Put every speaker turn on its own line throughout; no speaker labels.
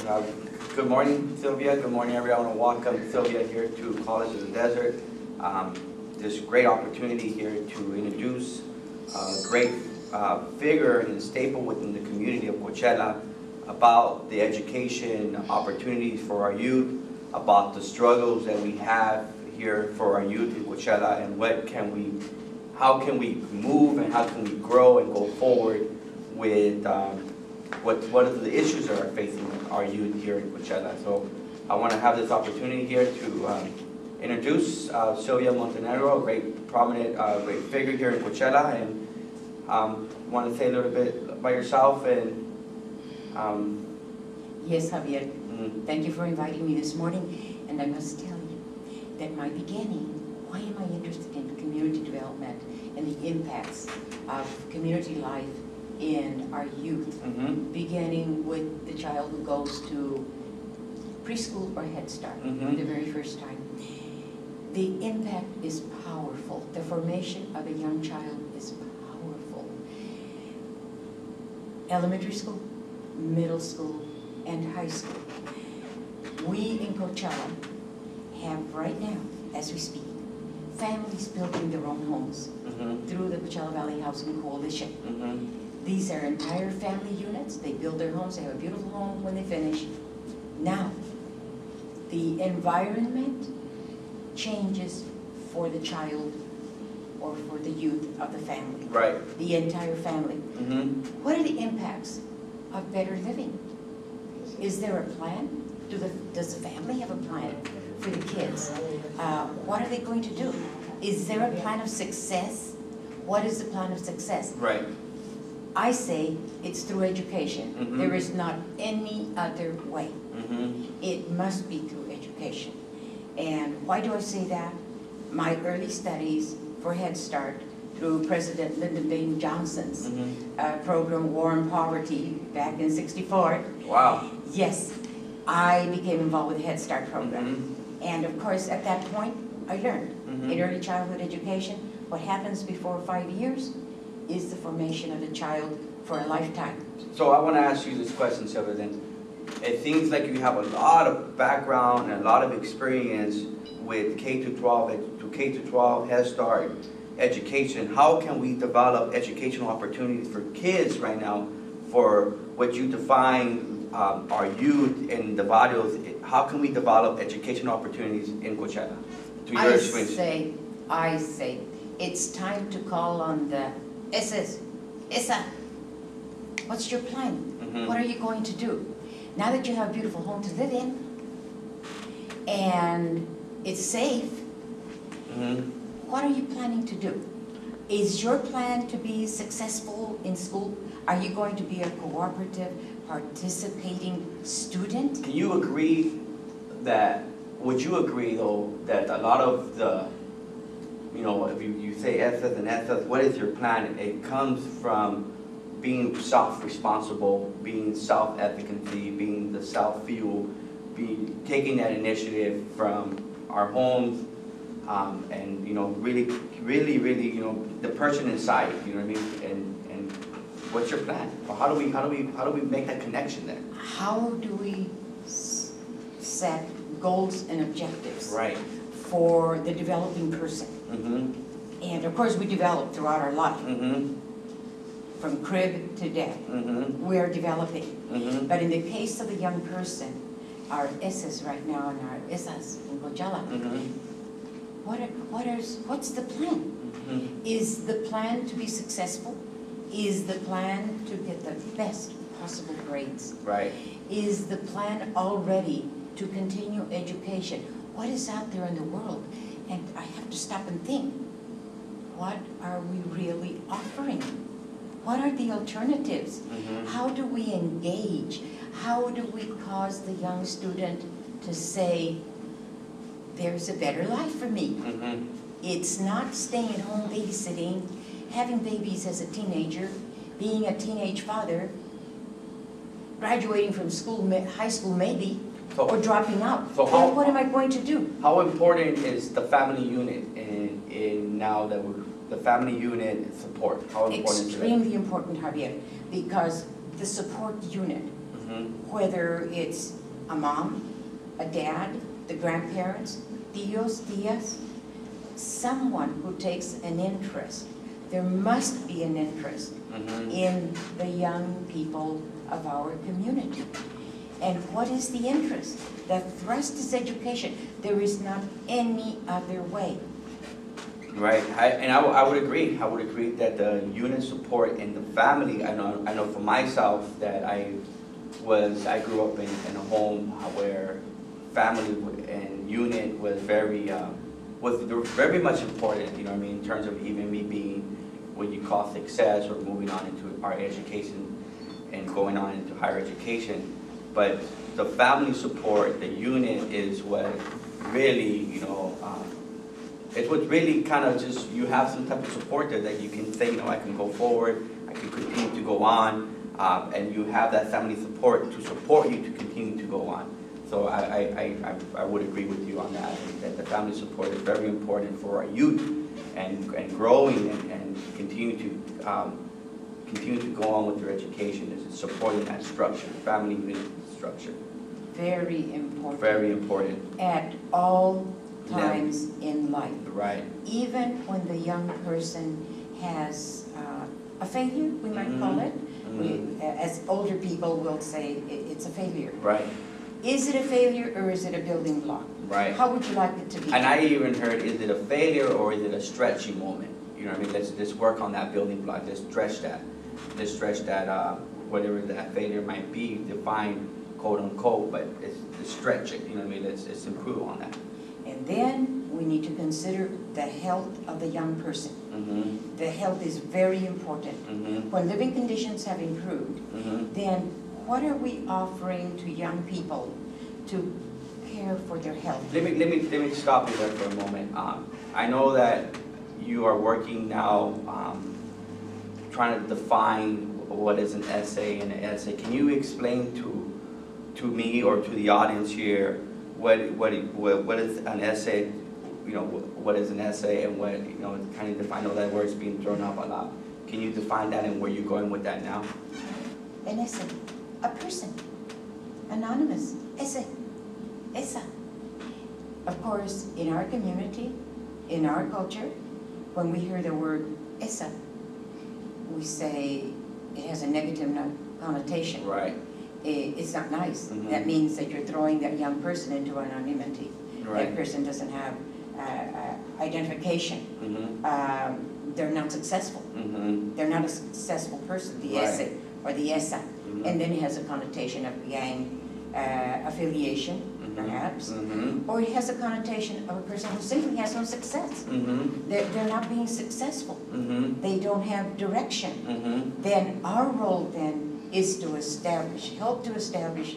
Uh, Good morning, Sylvia. Good morning, everyone. I want to welcome Sylvia here to College of the Desert. This great opportunity here to introduce a great figure and staple within the community of Coachella about the education opportunities for our youth, about the struggles that we have here for our youth in Coachella, and how can we move and how can we grow and go forward with what are the issues that are facing our youth here in Coachella. So I want to have this opportunity here to introduce Sylvia Montenegro, a great prominent, great figure here in Coachella, and want to say a little bit about yourself and.
Yes, Javier. Thank you for inviting me this morning, and I must tell you that my beginning, why am I interested in community development and the impacts of community life in our youth, beginning with the child who goes to preschool or Head Start the very first time. The impact is powerful. The formation of a young child is powerful. Elementary school, middle school, and high school. We in Coachella have right now, as we speak, families building their own homes through the Coachella Valley Housing Coalition. These are entire family units. They build their homes. They have a beautiful home when they finish. Now, the environment changes for the child or for the youth of the family.
Right.
The entire family. What are the impacts of better living? Is there a plan? Does the family have a plan for the kids? What are they going to do? Is there a plan of success? What is the plan of success?
Right.
I say it's through education. There is not any other way. It must be through education. And why do I say that? My early studies for Head Start through President Lyndon Baines Johnson's program, War and Poverty, back in '64.
Wow.
Yes, I became involved with the Head Start program. And of course, at that point, I learned in early childhood education, what happens before 5 years is the formation of the child for a lifetime.
So I want to ask you this question, Sylvia, then. It seems like you have a lot of background and a lot of experience with K-12 Head Start education. How can we develop educational opportunities for kids right now for what you define our youth and the values? How can we develop educational opportunities in Coachella?
I say, it's time to call on the Esa, what's your plan? What are you going to do? Now that you have a beautiful home to live in, and it's safe, what are you planning to do? Is your plan to be successful in school? Are you going to be a cooperative, participating student?
Can you agree that, would you agree though, that a lot of the, if you say SS and SS, what is your plan? It comes from being self-responsible, being self-efficacy, being the self-fuel, taking that initiative from our homes, and really, the person inside. You know what I mean? And what's your plan? Or how do we make that connection there?
How do we set goals and objectives?
Right.
For the developing person? And of course, we develop throughout our life. From crib to death, we are developing. But in the case of the young person, our Esas right now and our Esas in Coachella, what's the plan? Is the plan to be successful? Is the plan to get the best possible grades?
Right. Is
the plan already to continue education? What is out there in the world? And I have to stop and think, what are we really offering? What are the alternatives? How do we engage? How do we cause the young student to say, there's a better life for me? It's not staying at home babysitting, having babies as a teenager, being a teenage father, graduating from school, high school maybe, or dropping out. So what am I going to do?
How important is the family unit in now that we're the family unit support? How important
Extremely important, Javier, because the support unit whether it's a mom, a dad, the grandparents, tios, tias, someone who takes an interest. There must be an interest in the young people of our community. And what is the interest? The thrust is education. There is not any other way.
Right, I would agree. I would agree that the unit support in the family. I know for myself that I grew up in a home where family and unit was very much important. You know what I mean, in terms of even me being what you call success or moving on into our education and going on into higher education. But the family support, the unit, is what really, it's what really kind of just, you have some type of support there that you can say, I can go forward, I can continue to go on, and you have that family support to support you to continue to go on. So I would agree with you on that. I think that the family support is very important for our youth and growing and continue to go on with their education, is supporting that structure, family unit structure.
Very important.
Very important.
At all times in life.
Right.
Even when the young person has a failure, we might call it. As older people will say, it's a failure.
Right.
Is it a failure or is it a building block?
Right.
How would you like it to be?
And I even heard, is it a failure or is it a stretching moment? You know what I mean? Let's work on that building block. Let's stretch that. Whatever that failure might be, define quote unquote, but it's stretch it. You know what I mean? Let's improve on that.
And then we need to consider the health of the young person. The health is very important. When living conditions have improved, then what are we offering to young people to care for their health? Let
me stop you there for a moment. I know that you are working now trying to define what is an essay and an essay. Can you explain to me or to the audience here what is an essay? What is an essay and what, kind of define all that word's being thrown up a lot. Can you define that and where you're going with that now?
An essay, a person, anonymous, essay, esa. Of course, in our community, in our culture, when we hear the word esa, we say it has a negative connotation.
Right.
It's not nice. That means that you're throwing that young person into anonymity.
Right.
That person doesn't have identification. They're not successful. They're not a successful person, the essay or the esa. And then it has a connotation of gang affiliation, perhaps. Or it has a connotation of a person who simply has no success. They're not being successful. They don't have direction. Then our role then is to help to establish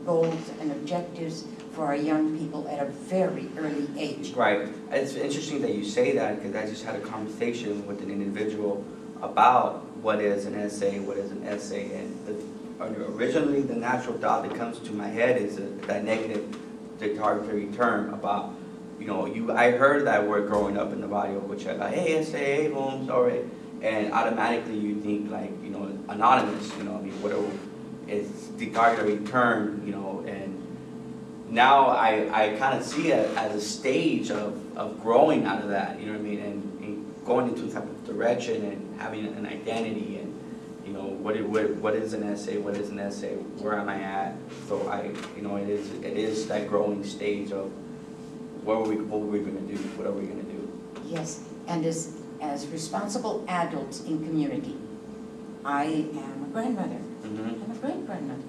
goals and objectives for our young people at a very early age.
Right. It's interesting that you say that, because I just had a conversation with an individual about what is an essay, and originally the natural thought that comes to my head is that negative derogatory term about, I heard that word growing up in the barrio of Coachella, hey, essay, hey, homes, alright, and automatically you think like, anonymous, whatever, it's derogatory term, and now I kind of see it as a stage of growing out of that, and going into some type of direction and having an identity and, what is an essay, where am I at? So it is that growing stage of what are we going to do, what are we going to do?
Yes, and as responsible adults in community, I am a grandmother. I'm a great-grandmother.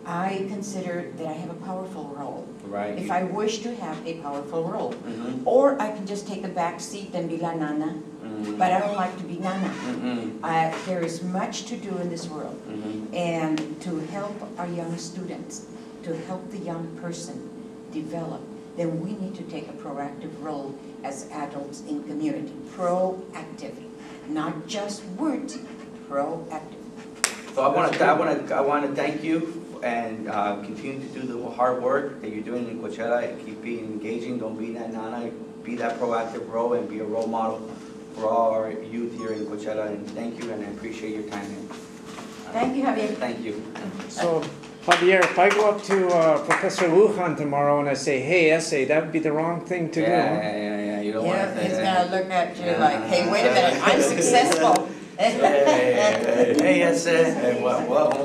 I consider that I have a powerful role.
Right.
If I wish to have a powerful role. Or I can just take a back seat and be la nana. But I don't like to be nana. There is much to do in this world. And to help our young students, to help the young person develop, then we need to take a proactive role as adults in community. Proactive. Not just words, proactive.
So I want to thank you and continue to do the hard work that you're doing in Coachella, and keep being engaging. Don't be that nana, be that proactive role and be a role model for all our youth here in Coachella. And thank you, and I appreciate your time here.
Thank you, Javier.
Thank you.
So, Javier, if I go up to Professor Lujan tomorrow and I say, hey, essay, that would be the wrong thing to do.
Yeah, you don't want
Yeah,
to say
he's
that.
gonna look at you like, hey, wait a minute, I'm successful.
Hey, yes, what